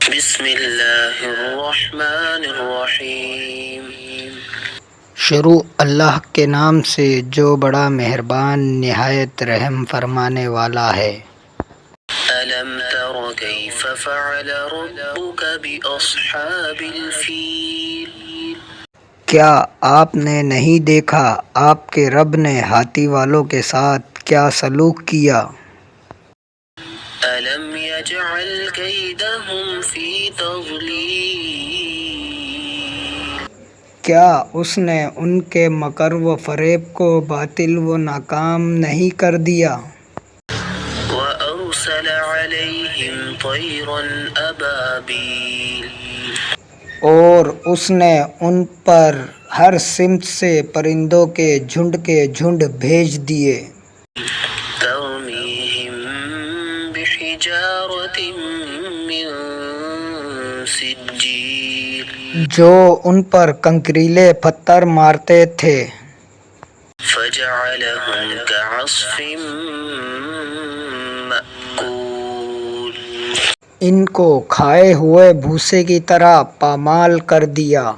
بسم اللہ الرحمن الرحیم۔ شروع اللہ کے نام سے جو بڑا مہربان نہایت رحم فرمانے والا ہے۔ أَلَمْ تَرَ كَيْفَ فَعَلَ رَبُّكَ بِأَصْحَابِ الْفِيلِ؟ کیا آپ نے نہیں دیکھا آپ کے رب نے ہاتھی والوں کے ساتھ کیا سلوک کیا؟ أَلَمْ يَجْعَلْ كَيْدَهُمْ فِي تَضْلِيلٍ؟ کیا اس نے ان کے مکر و فریب کو باطل و ناکام نہیں کر دیا؟ وَأَرْسَلَ عَلَيْهِمْ طَيْرًا أَبَابِيلَ؟ اور اس نے ان پر ہر سمت سے پرندوں کے جھنڈ بھیج دیے۔ تَرْمِيهِمْ بِحِجَارَةٍ مِّن سِجِّيلٍ؟ جو ان پر کنکریلے پتھر مارتے تھے۔ فَجَعَلَهُمْ كَعَصْفٍ مَّأْكُولٍ؟ ان کو کھائے ہوئے بھوسے کی طرح پامال کر دیا۔